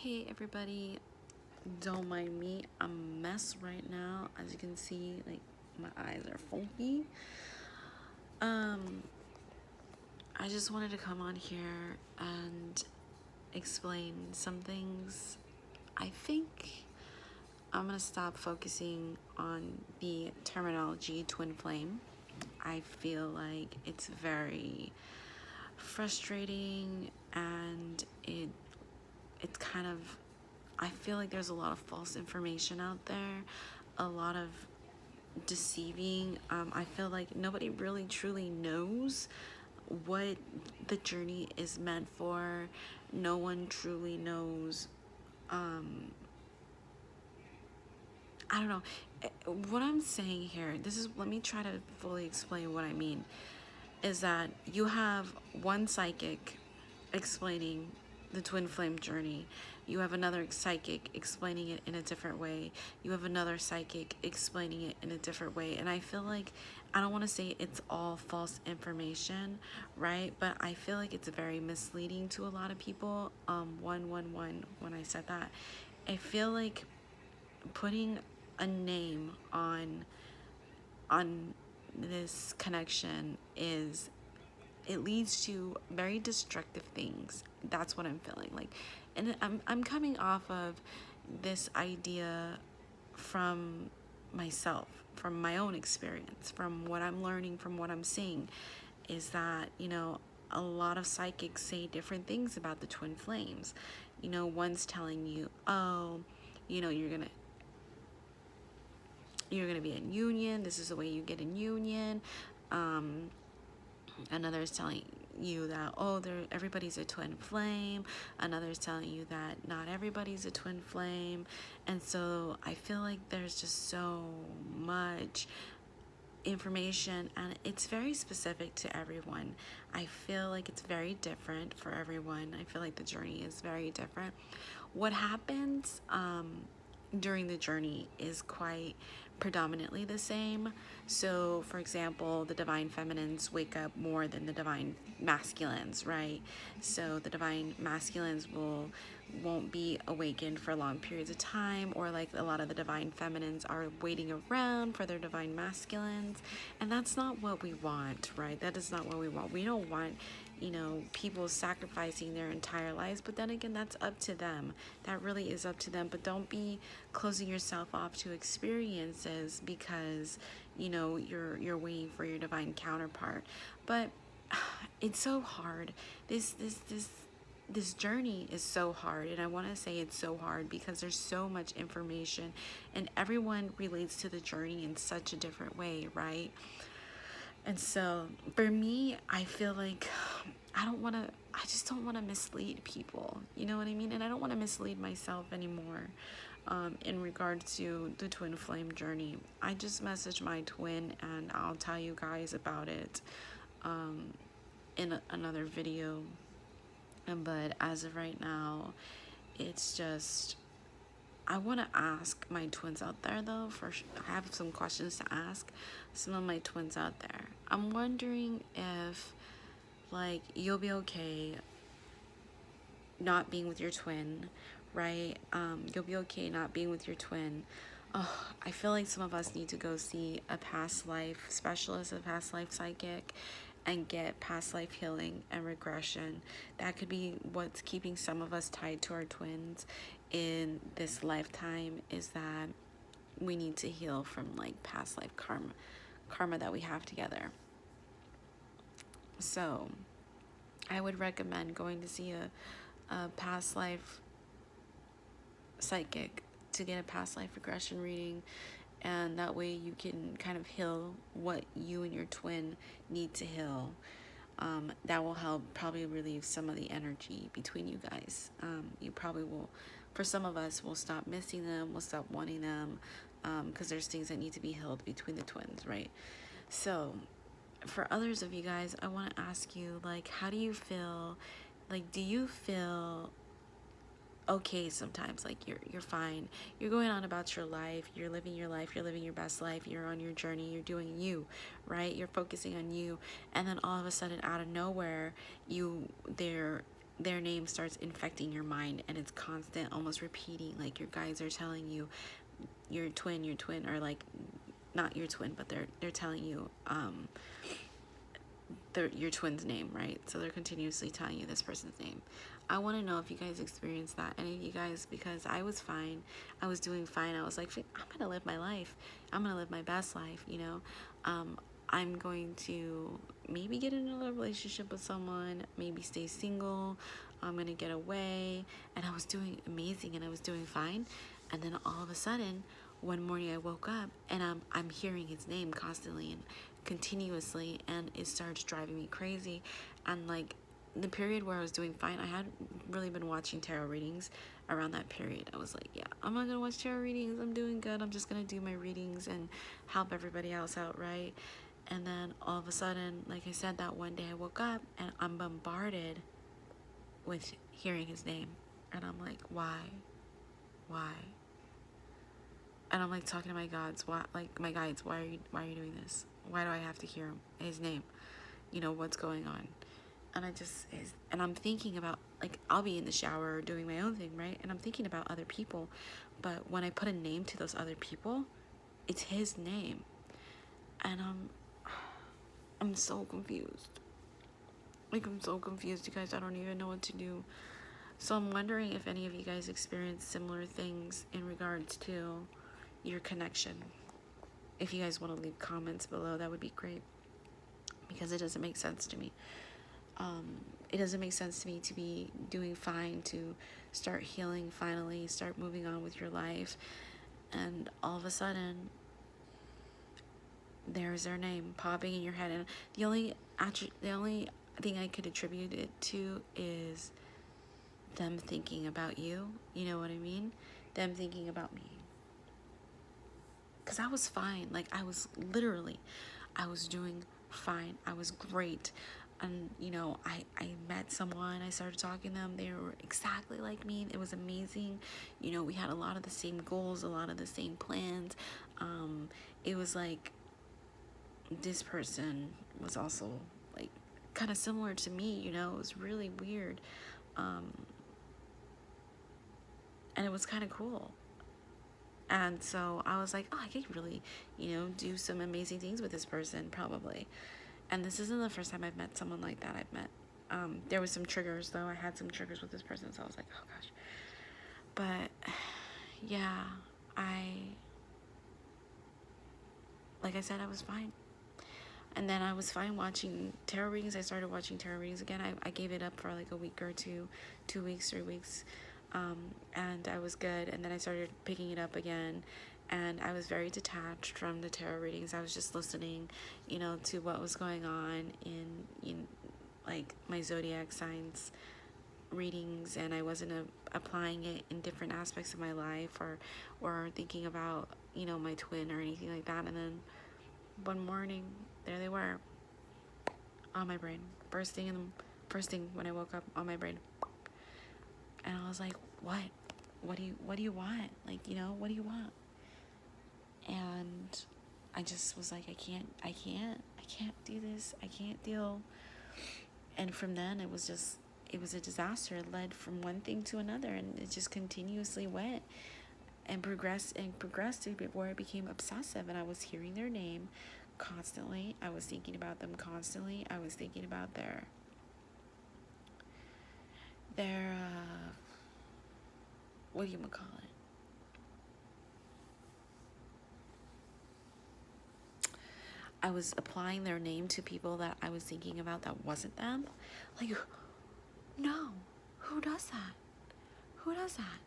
Hey everybody, don't mind me. I'm a mess right now. As you can see, like my eyes are funky. I just wanted to come on here and explain some things. I think I'm gonna stop focusing on the terminology twin flame. I feel like it's very frustrating and it's kind of, I feel like there's a lot of false information out there, a lot of deceiving. I feel like nobody really truly knows what the journey is meant for. No one truly knows. I don't know. What I'm saying here, let me try to fully explain what I mean, is that you have one psychic explaining the twin flame journey. You have another psychic explaining it in a different way. You have another psychic explaining it in a different way. And I feel like, I don't want to say it's all false information, right? But I feel like it's very misleading to a lot of people. 111, when I said that, I feel like putting a name on this connection it leads to very destructive things. That's what I'm feeling like. And I'm coming off of this idea from myself, from my own experience, from what I'm learning, from what I'm seeing, is that, a lot of psychics say different things about the twin flames. One's telling you, oh, you're gonna be in union. This is the way you get in union. Another is telling you that, oh, everybody's a twin flame. Another is telling you that not everybody's a twin flame. And so I feel like there's just so much information, and it's very specific to everyone. I feel like it's very different for everyone. I feel like the journey is very different. What happens during the journey is quite predominantly the same. So for example, the divine feminines wake up more than the divine masculines, right? So the divine masculines won't be awakened for long periods of time, or like a lot of the divine feminines are waiting around for their divine masculines, and that's not what we want, right? That is not what we want. We don't want people sacrificing their entire lives, but then again, that's up to them. That really is up to them. But don't be closing yourself off to experiences because you're waiting for your divine counterpart. But it's so hard. This journey is so hard, and I want to say it's so hard because there's so much information and everyone relates to the journey in such a different way, right? And so for me, I feel like I just don't want to mislead people. You know what I mean? And I don't want to mislead myself anymore in regards to the twin flame journey. I just messaged my twin and I'll tell you guys about it in another video. But as of right now, it's just, I want to ask my twins out there though. I have some questions to ask some of my twins out there. I'm wondering if, like, you'll be okay not being with your twin, right? You'll be okay not being with your twin. Oh, I feel like some of us need to go see a past life specialist, a past life psychic, and get past life healing and regression. That could be what's keeping some of us tied to our twins in this lifetime, is that we need to heal from like past life karma that we have together. So I would recommend going to see a past life psychic to get a past life regression reading, and that way you can kind of heal what you and your twin need to heal. That will help probably relieve some of the energy between you guys. You probably will, for some of us, we'll stop missing them, we'll stop wanting them, because there's things that need to be healed between the twins, right? So for others of you guys, I want to ask you, like, how do you feel? Like, do you feel okay sometimes? Like, you're fine, you're going on about your life, you're living your life, you're living your best life, you're on your journey, you're doing you, right? You're focusing on you, and then all of a sudden, out of nowhere, their name starts infecting your mind, and it's constant, almost repeating, like your guides are telling you your twin, or like not your twin, but they're telling you your twin's name, right? So they're continuously telling you this person's name. I want to know if you guys experienced that, any of you guys, because I was fine. I was doing fine. I was like, I'm gonna live my life. I'm gonna live my best life, you know. I'm going to maybe get in another relationship with someone, maybe stay single. I'm gonna get away, and I was doing amazing, and I was doing fine. And then all of a sudden, one morning I woke up, and I'm hearing his name constantly and continuously, and it starts driving me crazy. And like the period where I was doing fine, I had really been watching tarot readings around that period. I was like, yeah, I'm not gonna watch tarot readings. I'm doing good. I'm just gonna do my readings and help everybody else out, right? And then all of a sudden, like I said, that one day I woke up and I'm bombarded with hearing his name. And I'm like, why? Why? And I'm like talking to my gods, why, like my guides, why are you doing this? Why do I have to hear his name? You know, what's going on? And and I'm thinking about, like, I'll be in the shower doing my own thing, right? And I'm thinking about other people, but when I put a name to those other people, it's his name. And I'm so confused. Like, I'm so confused, you guys. I don't even know what to do. So I'm wondering if any of you guys experience similar things in regards to your connection. If you guys want to leave comments below, that would be great, because it doesn't make sense to me. It doesn't make sense to me to be doing fine, to start healing finally, start moving on with your life, and all of a sudden there's their name popping in your head. And the only thing I could attribute it to is them thinking about you. You know what I mean? Them thinking about me. Because I was fine. Like, I was doing fine. I was great. And, you know, I met someone, I started talking to them. They were exactly like me. It was amazing. You know, we had a lot of the same goals, a lot of the same plans. It was like this person was also like kind of similar to me, you know. It was really weird. And it was kind of cool. And so I was like, oh, I could really, you know, do some amazing things with this person, probably. And this isn't the first time I've met someone like that. I've met, there was some triggers, though. I had some triggers with this person, so I was like, oh, gosh. But, yeah, like I said, I was fine. And then I was fine watching tarot readings. I started watching tarot readings again. I gave it up for like a week or 2 weeks, 3 weeks. And I was good. And then I started picking it up again. And I was very detached from the tarot readings. I was just listening, you know, to what was going on in like my zodiac signs readings, and I wasn't applying it in different aspects of my life, or thinking about, you know, my twin or anything like that. And then one morning, there they were on my brain, first thing when I woke up, on my brain. And I was like, what do you want? Like, you know, what do you want? And I just was like, I can't do this. I can't deal. And from then, it was a disaster. It led from one thing to another, and it just continuously went and progressed to where it became obsessive. And I was hearing their name constantly. I was thinking about them constantly. I was thinking about their what do you call it? I was applying their name to people that I was thinking about that wasn't them. Like, no, who does that? Who does that?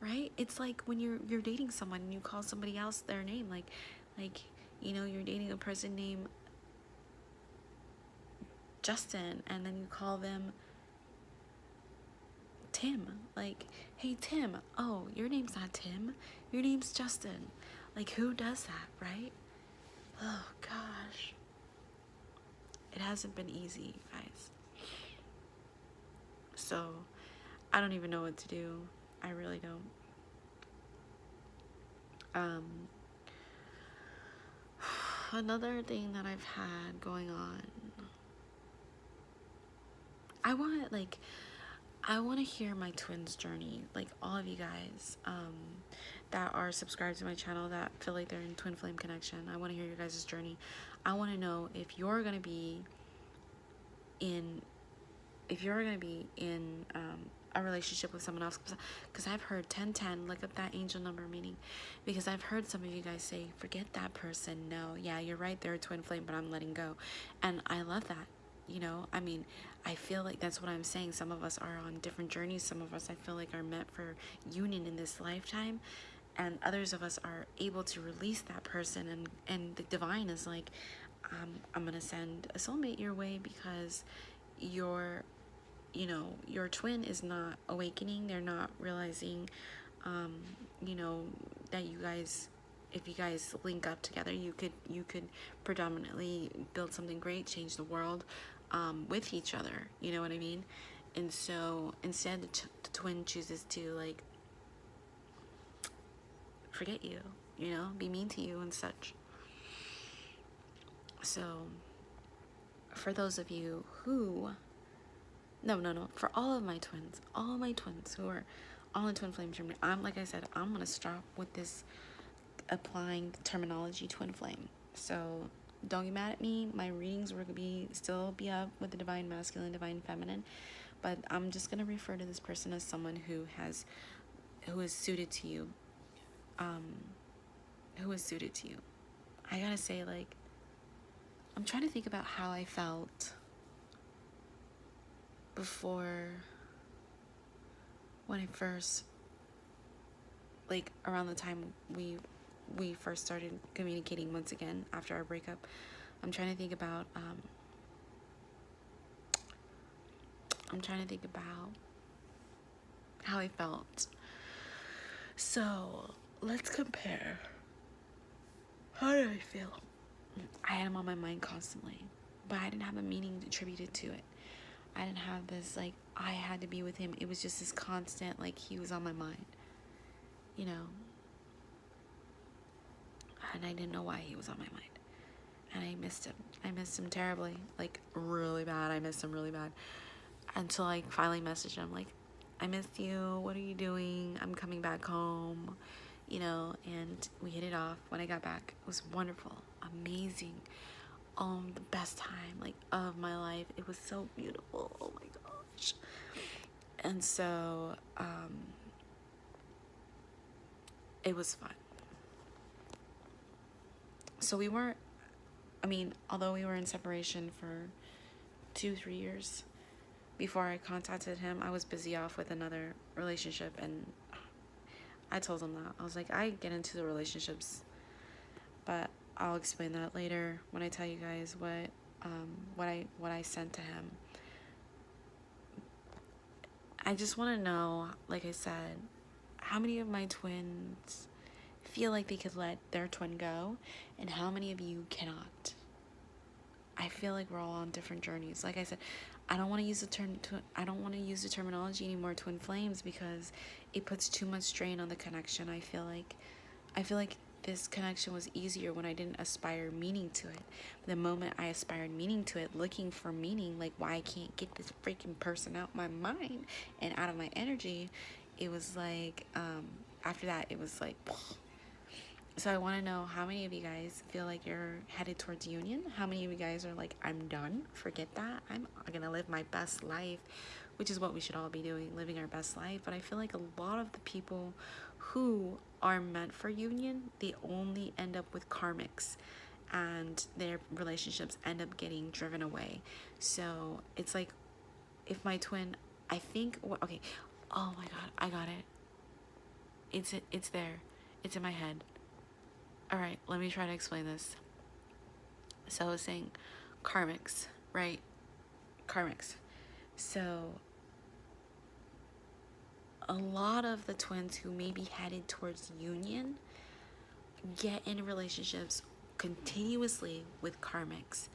Right? It's like when you're dating someone and you call somebody else their name, like, you know, you're dating a person named Justin, and then you call them Tim. Like, hey, Tim. Oh, your name's not Tim. Your name's Justin. Like, who does that, right? Oh, gosh. It hasn't been easy, guys. So, I don't even know what to do. I really don't. Another thing that I've had going on, I want, like, I want to hear my twins' journey, like all of you guys that are subscribed to my channel that feel like they're in twin flame connection. I want to hear your guys' journey. I want to know if you're gonna be in a relationship with someone else, because I've heard 1010, look up that angel number meaning, because I've heard some of you guys say, forget that person. No, yeah, you're right, they're a twin flame, but I'm letting go. And I love that. You know, I mean, I feel like that's what I'm saying. Some of us are on different journeys. Some of us, I feel like, are meant for union in this lifetime, and others of us are able to release that person, and the divine is like, I'm gonna send a soulmate your way, because your your twin is not awakening. They're not realizing you know, that you guys, if you guys link up together, you could predominantly build something great, change the world with each other, you know what I mean? And so instead the twin chooses to like forget you, you know, be mean to you and such. So for those of you who no, for all my twins who are all in twin flame journey, I'm, like I said, I'm gonna stop with this applying the terminology twin flame. So don't get mad at me. My readings will still be up with the divine masculine, divine feminine, but I'm just gonna refer to this person as someone who is suited to you. Who is suited to you. I gotta say, like, I'm trying to think about how I felt before, when I first, like, around the time we first started communicating once again after our breakup. I'm trying to think about how I felt. So let's compare. How did I feel? I had him on my mind constantly, but I didn't have a meaning attributed to it. I didn't have this, like, I had to be with him. It was just this constant, like, he was on my mind, you know? And I didn't know why he was on my mind. And I missed him. I missed him terribly, like, really bad. I missed him really bad. Until I finally messaged him, like, I missed you. What are you doing? I'm coming back home, you know? And we hit it off. When I got back, it was wonderful, amazing. The best time, like, of my life. It was so beautiful. Oh my gosh. And so it was fun. So we weren't, I mean, although we were in separation for 2-3 years before I contacted him, I was busy off with another relationship, and I told him that. I was like, I get into the relationships, but I'll explain that later when I tell you guys what I sent to him. I just want to know, like I said, how many of my twins feel like they could let their twin go, and how many of you cannot? I feel like we're all on different journeys. Like I said, I don't want to use the terminology anymore, twin flames, because it puts too much strain on the connection. I feel like this connection was easier when I didn't aspire meaning to it. The moment I aspired meaning to it, looking for meaning, like why I can't get this freaking person out my mind and out of my energy, it was like, after that, it was like, so I want to know how many of you guys feel like you're headed towards union. How many of you guys are like, I'm done, forget that, I'm gonna live my best life, which is what we should all be doing, living our best life. But I feel like a lot of the people who are meant for union, they only end up with karmics, and their relationships end up getting driven away. So it's like, if my twin, I think, okay, oh my god, I got it. It's there. It's in my head. All right, let me try to explain this. So I was saying karmics, right? Karmics. So a lot of the twins who may be headed towards union get in relationships continuously with karmics,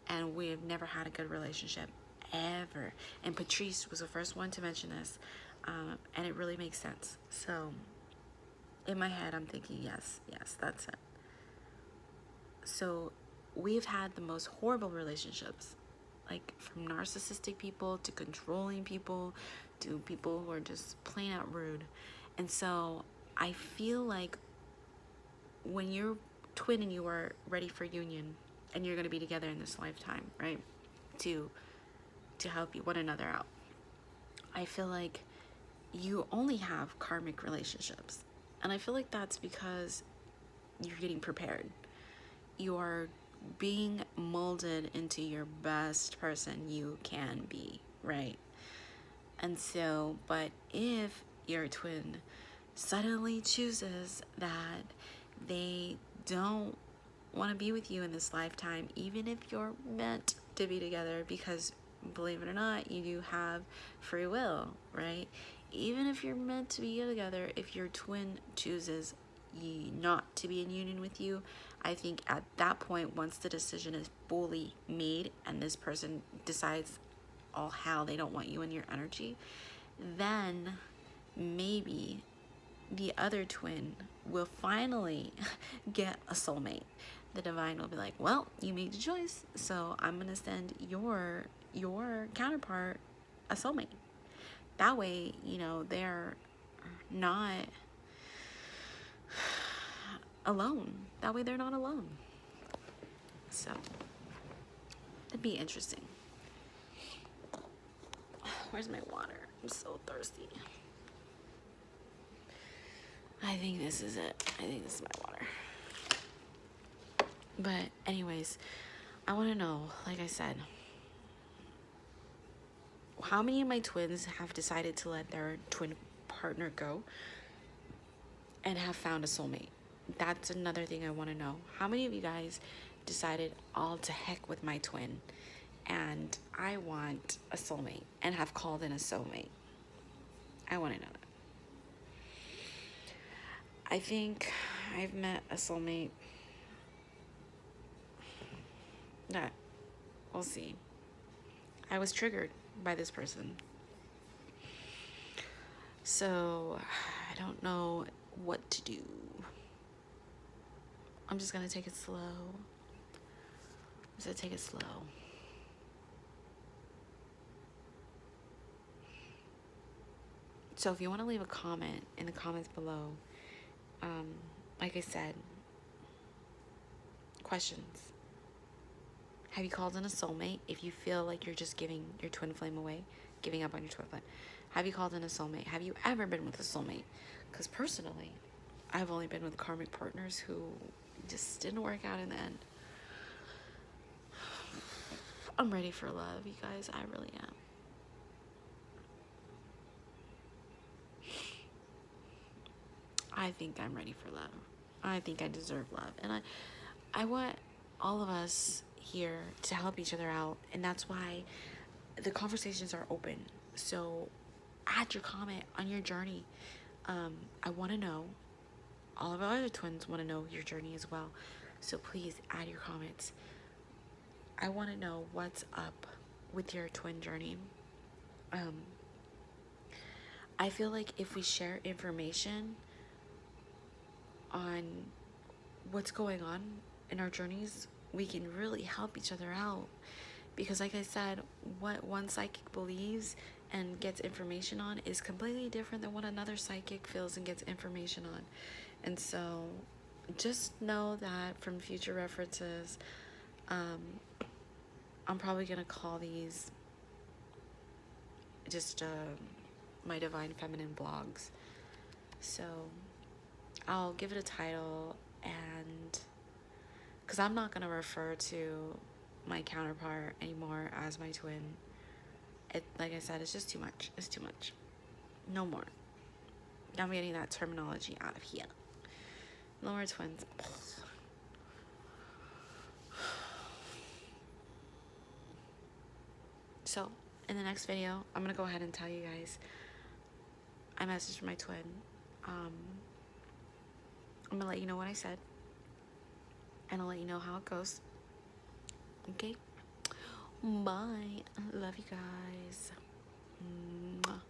and we have never had a good relationship ever. And Patrice was the first one to mention this, and it really makes sense. So in my head, I'm thinking, yes, that's it. So we've had the most horrible relationships, like from narcissistic people to controlling people to people who are just plain out rude. And so I feel like when you're twin and you are ready for union and you're going to be together in this lifetime, right, to help you one another out, I feel like you only have karmic relationships. And I feel like that's because you're getting prepared. You are being molded into your best person you can be, right? And so, but if your twin suddenly chooses that they don't want to be with you in this lifetime, even if you're meant to be together, because believe it or not, you do have free will, right? Even if you're meant to be together, if your twin chooses not to be in union with you, I think at that point, once the decision is fully made and this person decides all how they don't want you in your energy, then maybe the other twin will finally get a soulmate. The divine will be like, well, you made your choice, so I'm gonna send your counterpart a soulmate. That way, you know, they're not alone. That way they're not alone. So it'd be interesting. Where's my water? I'm so thirsty. I think this is it. I think this is my water. But anyways, I want to know, like I said, how many of my twins have decided to let their twin partner go and have found a soulmate? That's another thing I want to know. How many of you guys decided, all to heck with my twin and I want a soulmate, and have called in a soulmate? I want to know that. I think I've met a soulmate that, we'll see. I was triggered by this person. So I don't know what to do. I'm just gonna take it slow. I'm just gonna take it slow. So if you want to leave a comment in the comments below, like I said, questions. Have you called in a soulmate? If you feel like you're just giving your twin flame away, giving up on your twin flame, have you called in a soulmate? Have you ever been with a soulmate? Because personally, I've only been with karmic partners who just didn't work out in the end. I'm ready for love, you guys. I really am. I think I'm ready for love. I think I deserve love. And I want all of us here to help each other out. And that's why the conversations are open. So add your comment on your journey. I want to know. All of our other twins want to know your journey as well. So please add your comments. I want to know what's up with your twin journey. I feel like if we share information on what's going on in our journeys, we can really help each other out. Because like I said, what one psychic believes and gets information on is completely different than what another psychic feels and gets information on. And so just know that from future references, I'm probably gonna call these just my Divine Feminine blogs. So I'll give it a title, and because I'm not gonna refer to my counterpart anymore as my twin. Like I said, it's just too much. It's too much. No more. I'm getting that terminology out of here. No more twins. So in the next video, I'm gonna go ahead and tell you guys I messaged my twin. I'm gonna let you know what I said, and I'll let you know how it goes. Okay? Bye. Love you guys. Mwah.